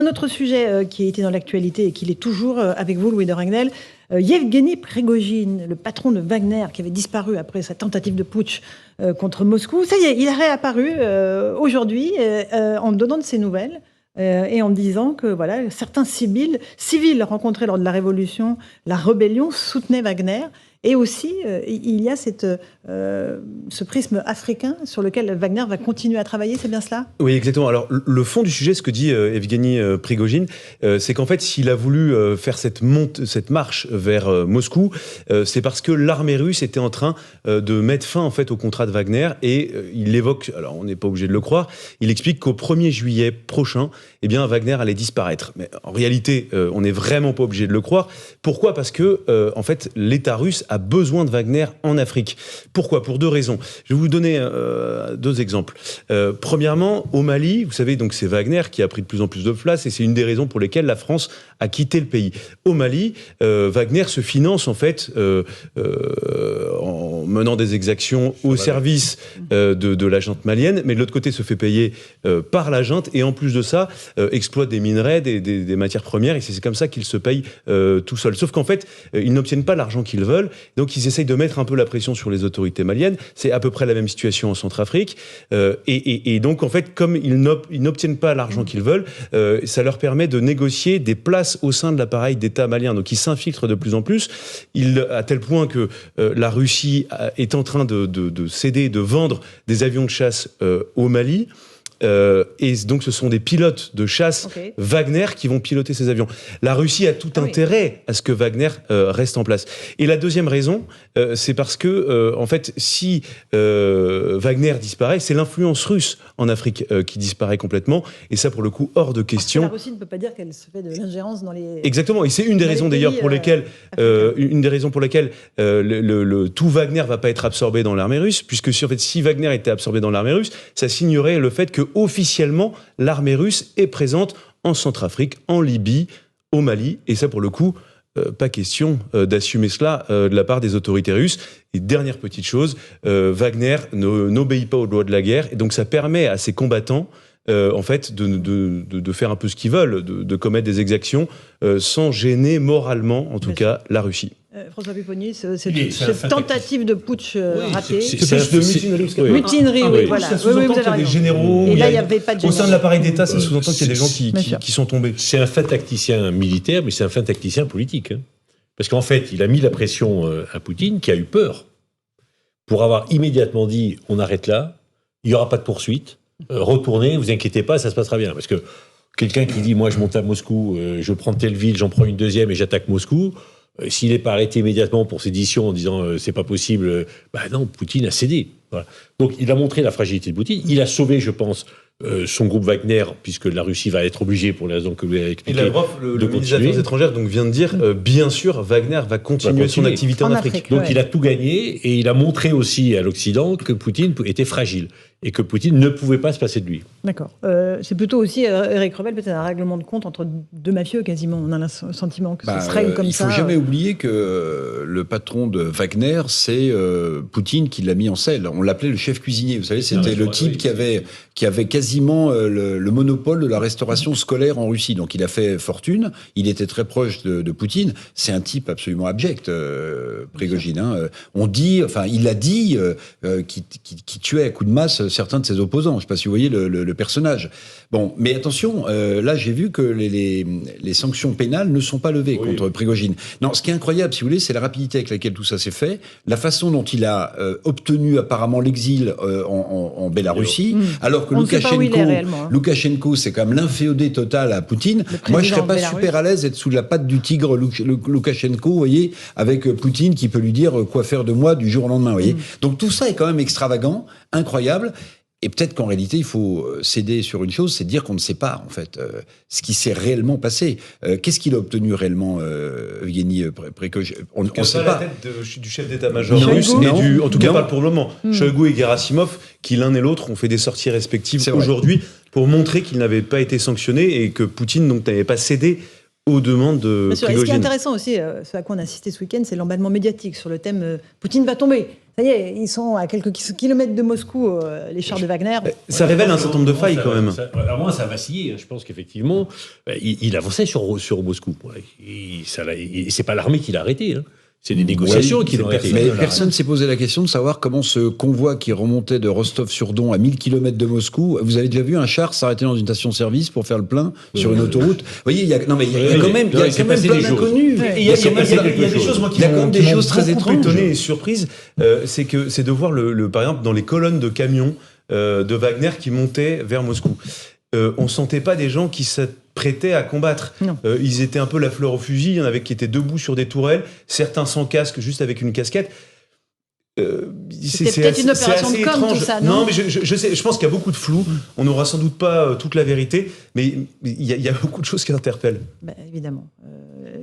Un autre sujet qui a été dans l'actualité et qui l'est toujours avec vous, Louis de Ragnel, Yevgeny Prigojine, le patron de Wagner, qui avait disparu après sa tentative de putsch contre Moscou. Ça y est, il a réapparu aujourd'hui en donnant de ses nouvelles et en disant que voilà, certains civils rencontrés lors de la révolution, la rébellion, soutenaient Wagner. Et aussi, il y a ce prisme africain sur lequel Wagner va continuer à travailler, c'est bien cela ? Oui, exactement. Alors, le fond du sujet, ce que dit Yevgeny Prigojine, c'est qu'en fait, s'il a voulu faire cette marche vers Moscou, c'est parce que l'armée russe était en train de mettre fin en fait au contrat de Wagner, et il évoque, alors on n'est pas obligé de le croire, il explique qu'au 1er juillet prochain, eh bien, Wagner allait disparaître. Mais en réalité, on n'est vraiment pas obligé de le croire. Pourquoi ? Parce que, en fait, l'État russe a besoin de Wagner en Afrique. Pourquoi ? Pour deux raisons. Je vais vous donner deux exemples. Premièrement, au Mali, vous savez, donc c'est Wagner qui a pris de plus en plus de place, et c'est une des raisons pour lesquelles la France a quitté le pays. Au Mali, Wagner se finance en fait en menant des exactions au service de la junte malienne, mais de l'autre côté se fait payer par la junte, et en plus de ça, exploite des minerais, des matières premières, et c'est comme ça qu'ils se payent tout seuls. Sauf qu'en fait, ils n'obtiennent pas l'argent qu'ils veulent, donc ils essayent de mettre un peu la pression sur les autorités maliennes. C'est à peu près la même situation en Centrafrique, et donc en fait, comme ils n'obtiennent pas l'argent qu'ils veulent, ça leur permet de négocier des places au sein de l'appareil d'État malien. Donc ils s'infiltrent de plus en plus, à tel point que la Russie est en train de céder, de vendre des avions de chasse au Mali. Et donc ce sont des pilotes de chasse Wagner qui vont piloter ces avions. La Russie a tout intérêt à ce que Wagner reste en place. Et la deuxième raison, c'est parce que en fait, si Wagner disparaît, c'est l'influence russe en Afrique qui disparaît complètement. Et ça, pour le coup, hors de question. La Russie ne peut pas dire qu'elle se fait de l'ingérence dans les. Exactement. Et c'est une des raisons d'ailleurs pour lesquelles tout Wagner va pas être absorbé dans l'armée russe, puisque en fait, si Wagner était absorbé dans l'armée russe, ça signerait le fait que officiellement, l'armée russe est présente en Centrafrique, en Libye, au Mali. Et ça, pour le coup, pas question d'assumer cela de la part des autorités russes. Et dernière petite chose, Wagner n'obéit pas aux lois de la guerre. Et donc, ça permet à ses combattants en fait, de faire un peu ce qu'ils veulent, de commettre des exactions sans gêner moralement, en tout cas, la Russie. François Pupponi, cette tentative de putsch ratée. C'est plus de mutinerie. Mutinerie, oui, voilà. Ça sous-entend qu'il y a des généraux. Et là, il n'y avait pas de généraux. Au sein de l'appareil d'État, ça sous-entend qu'il y a des gens qui sont tombés. C'est un fin tacticien militaire, mais c'est un fin tacticien politique. Hein. Parce qu'en fait, il a mis la pression à Poutine, qui a eu peur, pour avoir immédiatement dit « on arrête là, il n'y aura pas de poursuite, retournez, vous inquiétez pas, ça se passera bien ». Parce que quelqu'un qui dit « moi, je monte à Moscou, je prends telle ville, j'en prends une deuxième et j'attaque Moscou », s'il n'est pas arrêté immédiatement pour sédition en disant c'est pas possible, non, Poutine a cédé. Voilà. Donc il a montré la fragilité de Poutine. Il a sauvé, je pense, son groupe Wagner, puisque la Russie va être obligée, pour les raisons que vous avez expliquées, et Lavrov, le ministre des Affaires étrangères, donc, vient de dire bien sûr, Wagner va continuer son activité en Afrique. Donc il a tout gagné, et il a montré aussi à l'Occident que Poutine était fragile et que Poutine ne pouvait pas se passer de lui. D'accord. C'est plutôt aussi, Éric Revel, peut-être un règlement de compte entre deux mafieux quasiment. On a le sentiment que ce serait comme ça. Il ne faut jamais oublier que le patron de Wagner, c'est Poutine qui l'a mis en selle. On l'appelait le chef cuisinier. Vous savez, c'était le type qui avait quasiment le monopole de la restauration scolaire en Russie. Donc il a fait fortune. Il était très proche de Poutine. C'est un type absolument abject, Prigojine. Hein. Il a dit qu'il tuait à coups de masse certains de ses opposants. Je ne sais pas si vous voyez le personnage. Bon, mais attention, là j'ai vu que les sanctions pénales ne sont pas levées contre Prigojine. Non, ce qui est incroyable, si vous voulez, c'est la rapidité avec laquelle tout ça s'est fait, la façon dont il a obtenu apparemment l'exil en Bélarussie, alors que Loukachenko, c'est quand même l'inféodé total à Poutine. Moi, je ne serais pas super à l'aise d'être sous la patte du tigre Loukachenko, vous voyez, avec Poutine qui peut lui dire quoi faire de moi du jour au lendemain, vous voyez. Donc tout ça est quand même extravagant, incroyable. Et peut-être qu'en réalité, il faut céder sur une chose, c'est dire qu'on ne sait pas, en fait, ce qui s'est réellement passé. Qu'est-ce qu'il a obtenu réellement, Evgeny Prigojine ? On ne sait pas. La tête du chef d'état-major russe, en tout cas pas pour le moment. Shoigu et Gerasimov, qui l'un et l'autre ont fait des sorties respectives aujourd'hui pour montrer qu'ils n'avaient pas été sanctionnés et que Poutine donc n'avait pas cédé aux demandes de Prigojine. Ce qui est intéressant aussi, ce à quoi on a assisté ce week-end, c'est l'emballement médiatique sur le thème Poutine va tomber. Ça y est, ils sont à quelques kilomètres de Moscou, les chars de Wagner. Ça révèle un certain nombre de failles quand même. Alors moi, ça a vacillé. Je pense qu'effectivement, il avançait sur Moscou. C'est pas l'armée qui l'a arrêté. C'est des négociations qui l'ont arrêté. Mais personne ne s'est posé la question de savoir comment ce convoi qui remontait de Rostov-sur-Don à 1000 km de Moscou, vous avez déjà vu un char s'arrêter dans une station-service pour faire le plein sur une autoroute? Vous voyez, il y a quand même plein d'inconnus. Il y a des choses, moi, qui m'ont des choses très beaucoup étranges. étonné et surprise. C'est de voir par exemple, dans les colonnes de camions de Wagner qui montaient vers Moscou. On sentait pas des gens qui s'apprêtaient à combattre. Ils étaient un peu la fleur au fusil. Il y en avait qui étaient debout sur des tourelles, certains sans casque, juste avec une casquette. C'était peut-être une opération de com, tout ça, non? Non, mais je pense qu'il y a beaucoup de flou. On n'aura sans doute pas toute la vérité, mais il y a beaucoup de choses qui interpellent. Évidemment.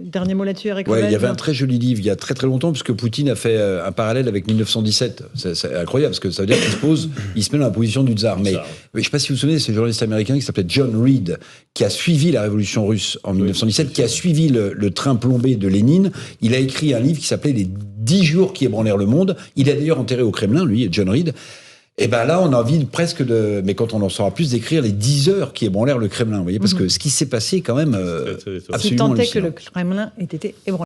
Dernier mot là-dessus, Eric. Ouais, il y avait un très joli livre il y a très très longtemps, puisque Poutine a fait un parallèle avec 1917. C'est incroyable, parce que ça veut dire qu'il se met dans la position du tsar. Mais je ne sais pas si vous vous souvenez, c'est un journaliste américain qui s'appelait John Reed, qui a suivi la révolution russe en 1917, qui a suivi le train plombé de Lénine. Il a écrit un livre qui s'appelait Les 10 jours qui ébranlèrent le monde. Il est d'ailleurs enterré au Kremlin, lui, John Reed. Et ben là, on a envie mais quand on en saura plus, d'écrire les 10 heures qui ébranlèrent le Kremlin, vous voyez, parce que ce qui s'est passé, quand même, absolument si tant est que hallucinant. le Kremlin ait été ébranlé.